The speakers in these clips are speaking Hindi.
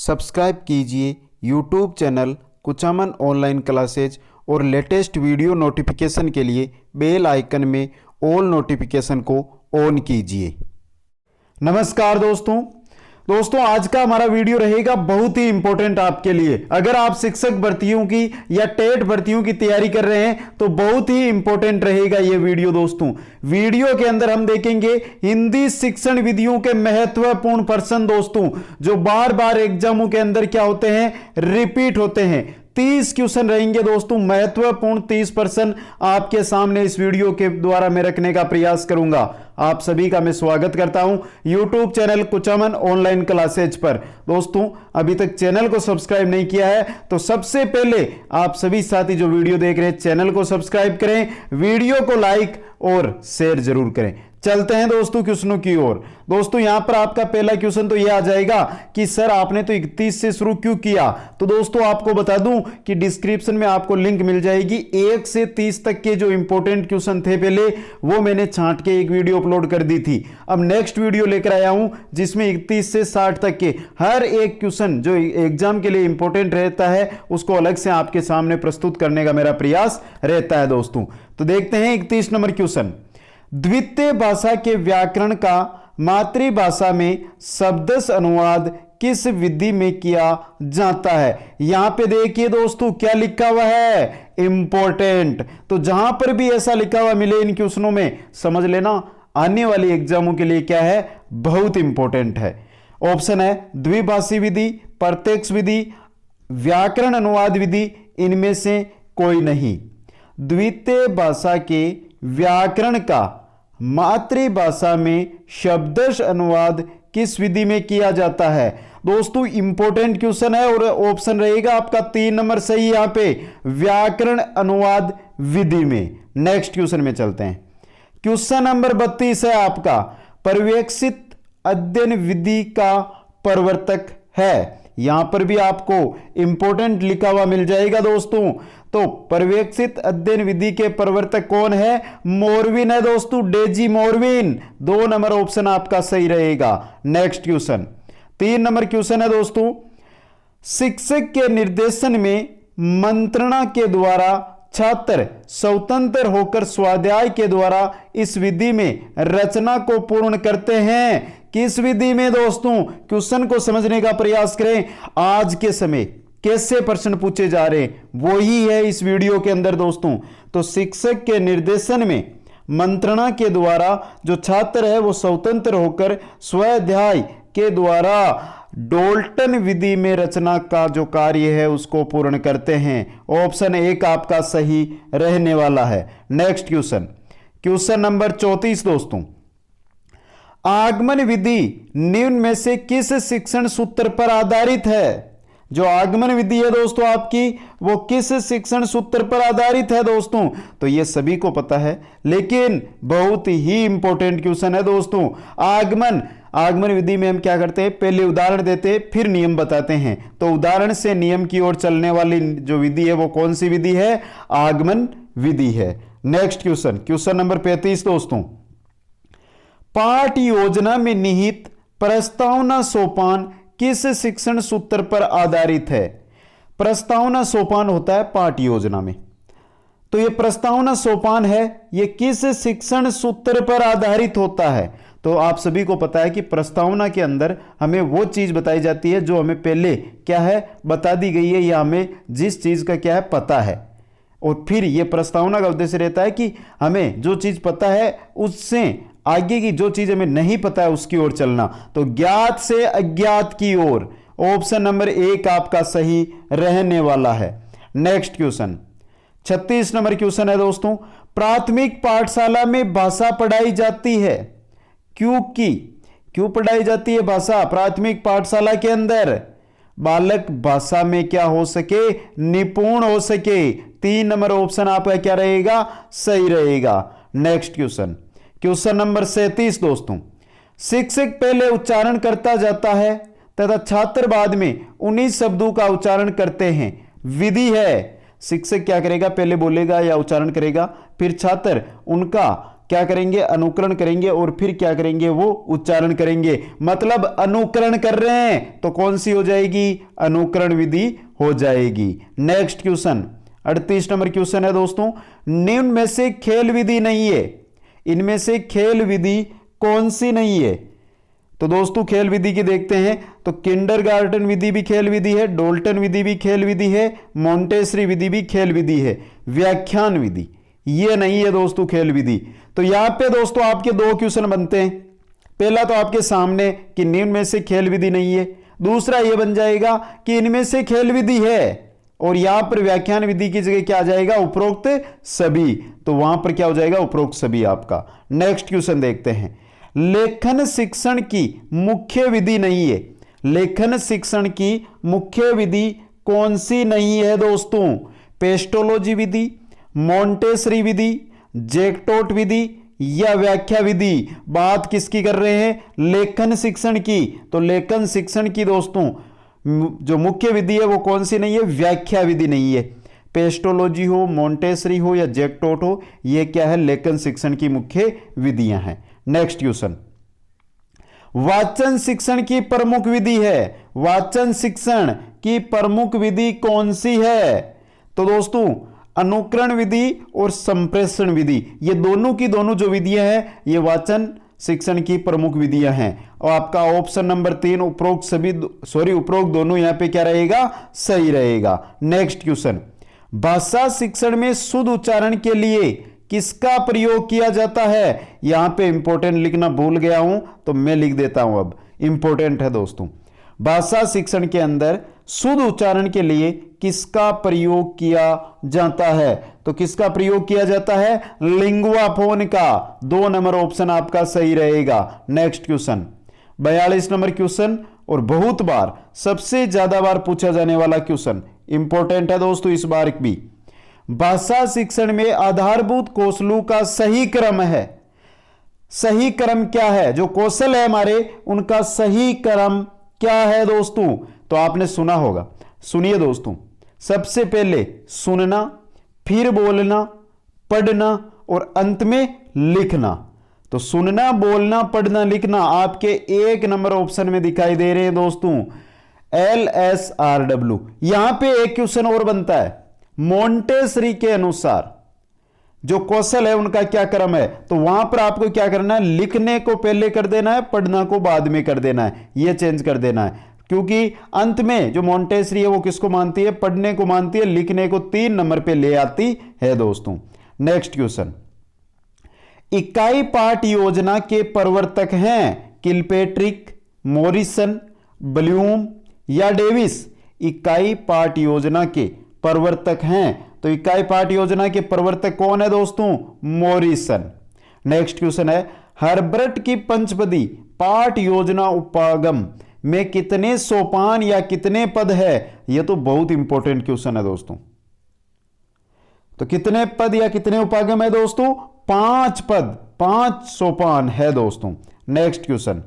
सब्सक्राइब कीजिए YouTube channel Kuchaman online classes और लेटेस्ट वीडियो नोटिफिकेशन के लिए बेल आइकन में ऑल नोटिफिकेशन को ऑन कीजिए। नमस्कार दोस्तों आज का हमारा वीडियो रहेगा बहुत ही इंपॉर्टेंट आपके लिए। अगर आप शिक्षक भर्तियों की या टेट भर्तियों की तैयारी कर रहे हैं तो बहुत ही इंपॉर्टेंट रहेगा ये वीडियो। दोस्तों वीडियो के अंदर हम देखेंगे हिंदी शिक्षण विधियों के महत्वपूर्ण प्रश्न दोस्तों, जो बार बार एग्जामों के अंदर क्या होते हैं, रिपीट होते हैं। 30 क्वेश्चन रहेंगे दोस्तों, महत्वपूर्ण 30 प्रश्न आपके सामने इस वीडियो के द्वारा मैं रखने का प्रयास करूंगा। आप सभी का मैं स्वागत करता हूं YouTube channel Kuchaman online classes पर। दोस्तों अभी तक चैनल को सब्सक्राइब नहीं किया है तो सबसे पहले आप सभी साथी जो वीडियो देख रहे हैं चैनल को सब्सक्राइब करें, वीडियो को लाइक और शेयर जरूर करें। चलते हैं दोस्तों क्वेश्चनों की ओर। दोस्तों यहां पर आपका पहला क्वेश्चन तो यह आ जाएगा कि सर आपने तो 31 से शुरू क्यों किया। तो दोस्तों आपको बता दूं कि डिस्क्रिप्शन में आपको लिंक मिल जाएगी। 1 से 30 तक के जो इंपॉर्टेंट क्वेश्चन थे पहले वो मैंने छांट के एक वीडियो अपलोड कर दी थी। अब नेक्स्ट वीडियो लेकर आया हूं जिसमें 31 से 60 तक के हर एक क्वेश्चन जो एग्जाम के लिए इंपॉर्टेंट रहता है उसको अलग से आपके सामने प्रस्तुत करने का मेरा प्रयास रहता है। दोस्तों तो देखते हैं 31 नंबर क्वेश्चन। द्वितीय भाषा के व्याकरण का मातृभाषा में शब्दश अनुवाद किस विधि में किया जाता है। यहां पे देखिए दोस्तों क्या लिखा हुआ है, इंपॉर्टेंट। तो जहां पर भी ऐसा लिखा हुआ मिले इन क्वेश्चनों में समझ लेना आने वाली एग्जामों के लिए क्या है, बहुत इंपॉर्टेंट है। ऑप्शन है द्विभाषी विधि, प्रत्यक्ष विधि, व्याकरण अनुवाद विधि, इनमें से कोई नहीं। द्वितीय भाषा के व्याकरण का मातृभाषा में शब्दश अनुवाद किस विधि में किया जाता है। दोस्तों इंपॉर्टेंट क्वेश्चन है और ऑप्शन रहेगा आपका 3 नंबर सही यहां पे, व्याकरण अनुवाद विधि में। नेक्स्ट क्वेश्चन में चलते हैं। क्वेश्चन नंबर 32 है आपका, पर्यवेक्षित अध्ययन विधि का प्रवर्तक है। यहां पर भी आपको इंपॉर्टेंट लिखा हुआ मिल जाएगा दोस्तों। तो पर्यवेक्षित अध्ययन विधि के प्रवर्तक कौन है, मोरविन है दोस्तों, डेजी मोरविन। 2 नंबर ऑप्शन आपका सही रहेगा। नेक्स्ट क्वेश्चन 3 नंबर क्वेश्चन है दोस्तों, शिक्षक के निर्देशन में मंत्रणा के द्वारा छात्र स्वतंत्र होकर स्वाध्याय के द्वारा इस विधि में रचना को पूर्ण करते हैं। किस विधि में दोस्तों, क्वेश्चन को समझने का प्रयास करें। आज के समय कैसे प्रश्न पूछे जा रहे हैं वही है इस वीडियो के अंदर दोस्तों। तो शिक्षक के निर्देशन में मंत्रणा के द्वारा जो छात्र है वो स्वतंत्र होकर स्वाध्याय के द्वारा डोल्टन विधि में रचना का जो कार्य है उसको पूर्ण करते हैं। ऑप्शन 1 आपका सही रहने वाला है। नेक्स्ट क्वेश्चन नंबर 34 दोस्तों, आगमन विधि निम्न में से किस शिक्षण सूत्र पर आधारित है। जो आगमन विधि है दोस्तों आपकी वो किस शिक्षण सूत्र पर आधारित है दोस्तों। तो ये सभी को पता है लेकिन बहुत ही इंपॉर्टेंट क्वेश्चन है दोस्तों। आगमन विधि में हम क्या करते हैं, पहले उदाहरण देते हैं फिर नियम बताते हैं। तो उदाहरण से नियम की ओर चलने वाली जो विधि है वो कौन सी विधि है, आगमन विधि है। नेक्स्ट क्वेश्चन नंबर 35 दोस्तों, पाठ योजना में निहित प्रस्तावना सोपान किस शिक्षण सूत्र पर आधारित है। प्रस्तावना सोपान होता है पाठ योजना में, तो यह प्रस्तावना सोपान है, यह किस शिक्षण सूत्र पर आधारित होता है। तो आप सभी को पता है कि प्रस्तावना के अंदर हमें वो चीज बताई जाती है जो हमें पहले क्या है बता दी गई है या हमें जिस चीज का क्या है पता है। और फिर यह प्रस्तावना का उद्देश्य रहता है कि हमें जो चीज पता है उससे आगे की जो चीज हमें नहीं पता है उसकी ओर चलना। तो ज्ञात से अज्ञात की ओर। ऑप्शन नंबर 1 आपका सही रहने वाला है। नेक्स्ट 36 नंबर क्वेश्चन है दोस्तों, प्राथमिक पाठशाला में भाषा पढ़ाई जाती है क्यों पढ़ाई जाती है भाषा प्राथमिक पाठशाला के अंदर, बालक भाषा में क्या हो सके, निपुण हो सके। 3 नंबर ऑप्शन आपका क्या रहेगा, सही रहेगा। नेक्स्ट क्वेश्चन नंबर 37 दोस्तों, शिक्षक पहले उच्चारण करता जाता है तथा छात्र बाद में उन्हीं शब्दों का उच्चारण करते हैं। विधि है शिक्षक क्या करेगा, पहले बोलेगा या उच्चारण करेगा, फिर छात्र उनका क्या करेंगे, अनुकरण करेंगे और फिर क्या करेंगे, वो उच्चारण करेंगे। मतलब अनुकरण कर रहे हैं तो कौन सी हो जाएगी, अनुकरण विधि हो जाएगी। नेक्स्ट क्वेश्चन 38 नंबर क्वेश्चन है दोस्तों, निम्न में से खेल विधि नहीं है, इनमें से खेल विधि कौन सी नहीं है। तो दोस्तों खेल विधि की देखते हैं तो किंडरगार्टन विधि भी खेल विधि है, डोल्टन विधि भी खेल विधि है, मोंटेसरी विधि भी खेल विधि है, व्याख्यान विधि ये नहीं है दोस्तों खेल विधि। तो यहां पे दोस्तों आपके दो क्वेश्चन बनते हैं। पहला तो आपके सामने कि निम्न में से खेल विधि नहीं है, दूसरा यह बन जाएगा कि इनमें से खेल विधि है, और यहां पर व्याख्यान विधि की जगह क्या आ जाएगा, उपरोक्त सभी। तो वहां पर क्या हो जाएगा, उपरोक्त सभी आपका। नेक्स्ट क्वेश्चन देखते हैं, लेखन शिक्षण की मुख्य विधि नहीं है, लेखन शिक्षण की मुख्य विधि कौन सी नहीं है दोस्तों, पेस्टोलॉजी विधि, मोंटेसरी विधि, जैक्टोट विधि या व्याख्या विधि। बात किसकी कर रहे हैं, लेखन शिक्षण की। तो लेखन शिक्षण की दोस्तों जो मुख्य विधि है वो कौन सी नहीं है, व्याख्या विधि नहीं है। पेस्टोलॉजी हो, मोंटेसरी हो या जैक्टोट हो, ये क्या है, लेखन शिक्षण की मुख्य विधियां हैं। नेक्स्ट क्वेश्चन, वाचन शिक्षण की प्रमुख विधि है, वाचन शिक्षण की प्रमुख विधि कौन सी है। तो दोस्तों अनुकरण विधि और संप्रेषण विधि, ये दोनों की दोनों जो विधियां हैं ये वाचन शिक्षण की प्रमुख विधियां हैं। और आपका ऑप्शन नंबर 3 उपरोक्त सभी, उपरोक्त दोनों यहां पे क्या रहेगा, सही रहेगा। नेक्स्ट क्वेश्चन, भाषा शिक्षण में शुद्ध उच्चारण के लिए किसका प्रयोग किया जाता है। यहां पे इंपॉर्टेंट लिखना भूल गया हूं तो मैं लिख देता हूं, अब इंपॉर्टेंट है दोस्तों। भाषा शिक्षण के अंदर शुद्ध उच्चारण के लिए किसका प्रयोग किया जाता है। तो किसका प्रयोग किया जाता है, लिंगुआ फोन का। 2 नंबर ऑप्शन आपका सही रहेगा। नेक्स्ट क्वेश्चन 42 नंबर क्वेश्चन, और बहुत बार सबसे ज्यादा बार पूछा जाने वाला क्वेश्चन, इंपॉर्टेंट है दोस्तों इस बार भी। भाषा शिक्षण में आधारभूत कौशलों का सही क्रम है, सही क्रम क्या है, जो कौशल है हमारे उनका सही क्रम क्या है दोस्तों। तो आपने सुना होगा, सुनिए दोस्तों, सबसे पहले सुनना, फिर बोलना, पढ़ना और अंत में लिखना। तो सुनना, बोलना, पढ़ना, लिखना आपके 1 नंबर ऑप्शन में दिखाई दे रहे हैं दोस्तों, LSRW। यहां पे एक क्वेश्चन और बनता है, मोंटेसरी के अनुसार जो कौशल है उनका क्या क्रम है। तो वहां पर आपको क्या करना है, लिखने को पहले कर देना है, पढ़ना को बाद में कर देना है, यह चेंज कर देना है। क्योंकि अंत में जो मोंटेसरी है वो किसको मानती है, पढ़ने को मानती है, लिखने को 3 नंबर पे ले आती है दोस्तों। नेक्स्ट क्वेश्चन, इकाई पाठ योजना के प्रवर्तक हैं किलपेट्रिक, मॉरिसन, ब्लूम या डेविस। इकाई पाठ योजना के प्रवर्तक हैं, तो इकाई पाठ योजना के प्रवर्तक कौन है दोस्तों, मॉरिसन। नेक्स्ट क्वेश्चन है, हर्बर्ट की पंचपदी पाठ योजना उपागम में कितने सोपान या कितने पद है। यह तो बहुत इंपॉर्टेंट क्वेश्चन है दोस्तों। तो कितने पद या कितने उपागम है दोस्तों, 5 पद, 5 सोपान है दोस्तों। नेक्स्ट क्वेश्चन,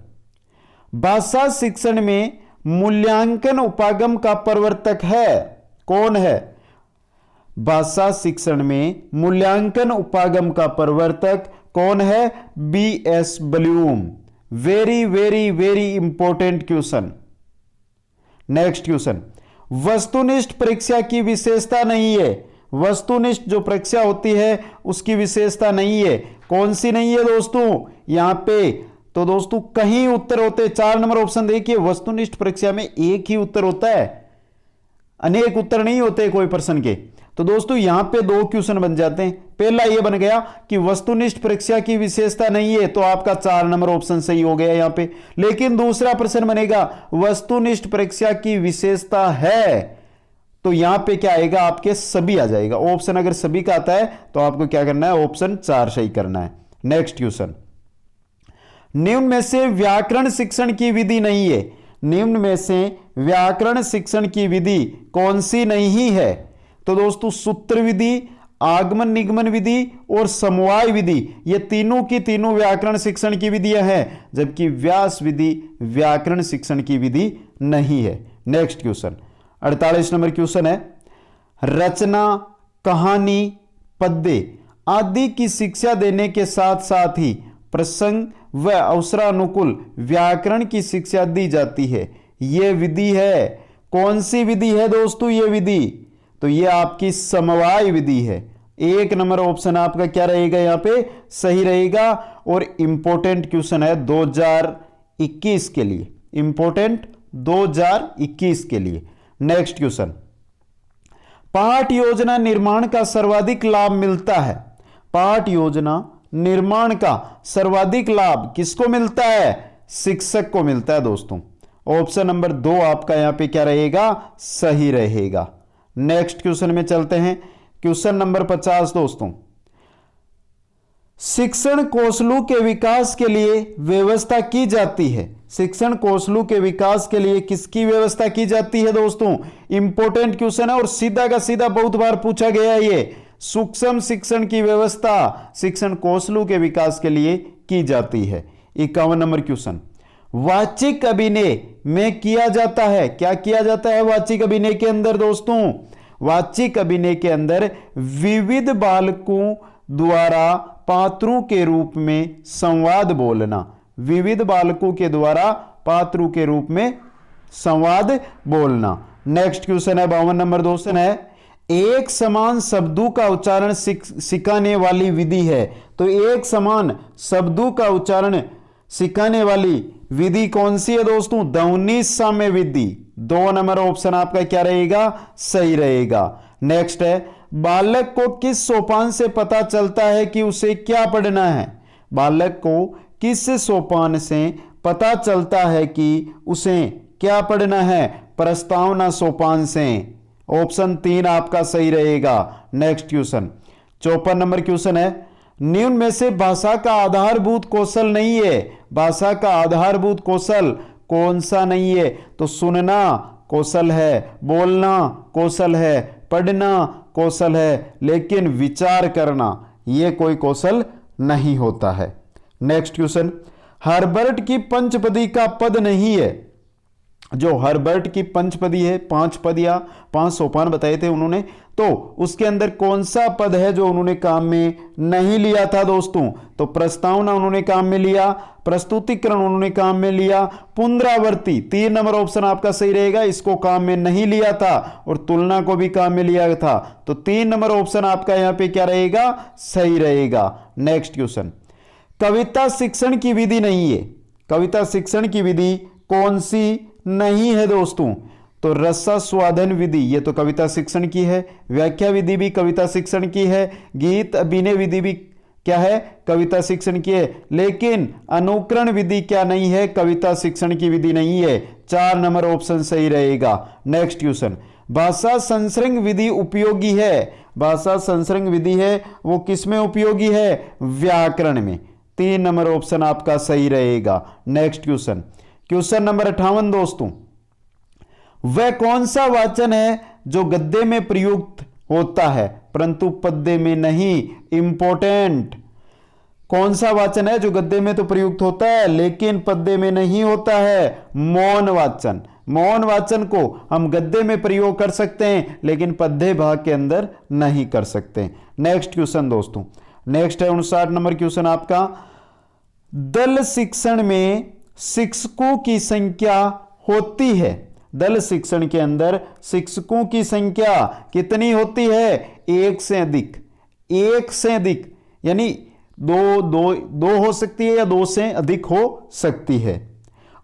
भाषा शिक्षण में मूल्यांकन उपागम का प्रवर्तक है, कौन है। भाषा शिक्षण में मूल्यांकन उपागम का प्रवर्तक कौन है, BS Bloom. Very very very important question. Next question, वस्तुनिष्ठ परीक्षा की विशेषता नहीं है, वस्तुनिष्ठ जो परीक्षा होती है उसकी विशेषता नहीं है, कौन सी नहीं है दोस्तों यहां पे। तो दोस्तों कहीं उत्तर होते, 4 नंबर ऑप्शन देखिए, वस्तुनिष्ठ परीक्षा में एक ही उत्तर होता है, अनेक उत्तर नहीं होते कोई प्रश्न के। तो दोस्तों यहां पे 2 क्वेश्चन बन जाते हैं। पहला यह बन गया कि वस्तुनिष्ठ परीक्षा की विशेषता नहीं है, तो आपका 4 नंबर ऑप्शन सही हो गया यहां पे। लेकिन दूसरा प्रश्न बनेगा वस्तुनिष्ठ परीक्षा की विशेषता है, तो यहां पे क्या आएगा, आपके सभी आ जाएगा। ऑप्शन अगर सभी का आता है तो आपको क्या करना है, ऑप्शन 4 सही करना है। नेक्स्ट क्वेश्चन, निम्न में से व्याकरण शिक्षण की विधि नहीं है, निम्न में से व्याकरण शिक्षण की विधि कौन सी नहीं है। तो दोस्तों सूत्र विधि, आगमन निगमन विधि और समवाय विधि, ये तीनों की तीनों व्याकरण शिक्षण की विधियां हैं, जबकि व्यास विधि व्याकरण शिक्षण की विधि नहीं है। नेक्स्ट क्वेश्चन 48 नंबर क्वेश्चन है, रचना, कहानी, पद्य आदि की शिक्षा देने के साथ साथ ही प्रसंग व अवसरानुकूल व्याकरण की शिक्षा दी जाती है। यह विधि है, कौन सी विधि है दोस्तों? यह विधि तो यह आपकी समवाय विधि है। 1 नंबर ऑप्शन आपका क्या रहेगा यहां पे? सही रहेगा। और इंपॉर्टेंट क्वेश्चन है 2021 के लिए, इंपॉर्टेंट 2021 के लिए। नेक्स्ट क्वेश्चन, पाठ योजना निर्माण का सर्वाधिक लाभ मिलता है। पाठ योजना निर्माण का सर्वाधिक लाभ किसको मिलता है? शिक्षक को मिलता है दोस्तों। ऑप्शन नंबर 2 आपका यहां पे क्या रहेगा? सही रहेगा। नेक्स्ट क्वेश्चन में चलते हैं, क्वेश्चन नंबर 50 दोस्तों, शिक्षण कौशलों के विकास के लिए व्यवस्था की जाती है। शिक्षण कौशलों के विकास के लिए किसकी व्यवस्था की जाती है दोस्तों? इंपॉर्टेंट क्वेश्चन है और सीधा का सीधा बहुत बार पूछा गया है। ये सूक्ष्म शिक्षण की व्यवस्था शिक्षण कौशलों के विकास के लिए की जाती है। 51 नंबर क्वेश्चन, वाचिक अभिनय में किया जाता है। क्या किया जाता है वाचिक अभिनय के अंदर दोस्तों? वाचिक अभिनय के अंदर विविध बालकों द्वारा पात्रों के रूप में संवाद बोलना। विविध बालकों के द्वारा पात्रों के रूप में संवाद बोलना। नेक्स्ट क्वेश्चन है 52 नंबर क्वेश्चन है, एक समान शब्दों का उच्चारण सिखाने वाली विधि है। तो एक समान शब्दों का उच्चारण सिखाने वाली विधि कौन सी है दोस्तों? ध्वनि साम्य विधि। 2 नंबर ऑप्शन आपका क्या रहेगा? सही रहेगा। नेक्स्ट है, बालक को किस सोपान से पता चलता है कि उसे क्या पढ़ना है? बालक को किस सोपान से पता चलता है कि उसे क्या पढ़ना है? प्रस्तावना सोपान से। ऑप्शन 3 आपका सही रहेगा। नेक्स्ट क्वेश्चन 54 नंबर क्वेश्चन है, निम्न में से भाषा का आधारभूत कौशल नहीं है। भाषा का आधारभूत कौशल कौन सा नहीं है? तो सुनना कौशल है, बोलना कौशल है, पढ़ना कौशल है, लेकिन विचार करना यह कोई कौशल नहीं होता है। नेक्स्ट क्वेश्चन, हर्बर्ट की पंचपदी का पद नहीं है। जो हर्बर्ट की पंचपदी है, 5 पद या 5 सोपान बताए थे उन्होंने, तो उसके अंदर कौन सा पद है जो उन्होंने काम में नहीं लिया था दोस्तों? तो प्रस्तावना उन्होंने काम में लिया, प्रस्तुतिकरण उन्होंने काम में लिया, पुनरावृत्ति 3 नंबर ऑप्शन आपका सही रहेगा, इसको काम में नहीं लिया था, और तुलना को भी काम में लिया था। तो 3 नंबर ऑप्शन आपका यहां पे क्या रहेगा? सही रहेगा। नेक्स्ट क्वेश्चन, कविता शिक्षण की विधि नहीं है। कविता शिक्षण की विधि कौन सी नहीं है दोस्तों? तो रसास्वादन विधि, ये तो कविता शिक्षण की है। व्याख्या विधि भी कविता शिक्षण की है। गीत अभिनय विधि भी क्या है? कविता शिक्षण की है। लेकिन अनुकरण विधि क्या नहीं है? कविता शिक्षण की विधि नहीं है। 4 नंबर ऑप्शन सही रहेगा। नेक्स्ट क्वेश्चन, भाषा संसर्ग विधि उपयोगी है। भाषा संसर्ग विधि है वो किसमें उपयोगी है? व्याकरण में। 3 नंबर ऑप्शन आपका सही रहेगा। नेक्स्ट क्वेश्चन, क्वेश्चन नंबर 58 दोस्तों, वह कौन सा वाचन है जो गद्य में प्रयुक्त होता है परंतु पद्य में नहीं? इंपॉर्टेंट, कौन सा वाचन है जो गद्य में तो प्रयुक्त होता है लेकिन पद्य में नहीं होता है? मौन वाचन। मौन वाचन को हम गद्य में प्रयोग कर सकते हैं लेकिन पद्य भाग के अंदर नहीं कर सकते। नेक्स्ट क्वेश्चन दोस्तों, नेक्स्ट है 59 नंबर क्वेश्चन आपका, दल शिक्षण में शिक्षकों की संख्या होती है। दल शिक्षण के अंदर शिक्षकों की संख्या कितनी होती है? 1 से अधिक। 1 से अधिक यानी दो हो सकती है या 2 से अधिक हो सकती है।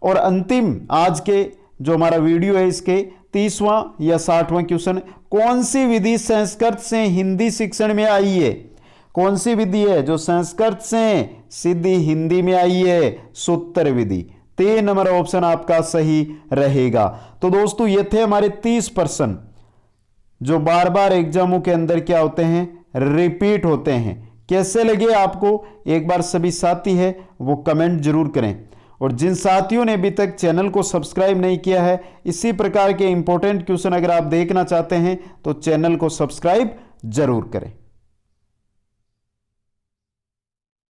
और अंतिम आज के जो हमारा वीडियो है इसके 30वां या 60वां क्वेश्चन, कौन सी विधि संस्कृत से हिंदी शिक्षण में आई है? कौन सी विधि है जो संस्कृत से सीधी हिंदी में आई है? सूत्र विधि। 3 नंबर ऑप्शन आपका सही रहेगा। तो दोस्तों ये थे हमारे 30 प्रश्न जो बार बार एग्जामों के अंदर क्या होते हैं? रिपीट होते हैं। कैसे लगे आपको? एक बार सभी साथी है वो कमेंट जरूर करें, और जिन साथियों ने अभी तक चैनल को सब्सक्राइब नहीं किया है, इसी प्रकार के इंपॉर्टेंट क्वेश्चन अगर आप देखना चाहते हैं तो चैनल को सब्सक्राइब जरूर करें।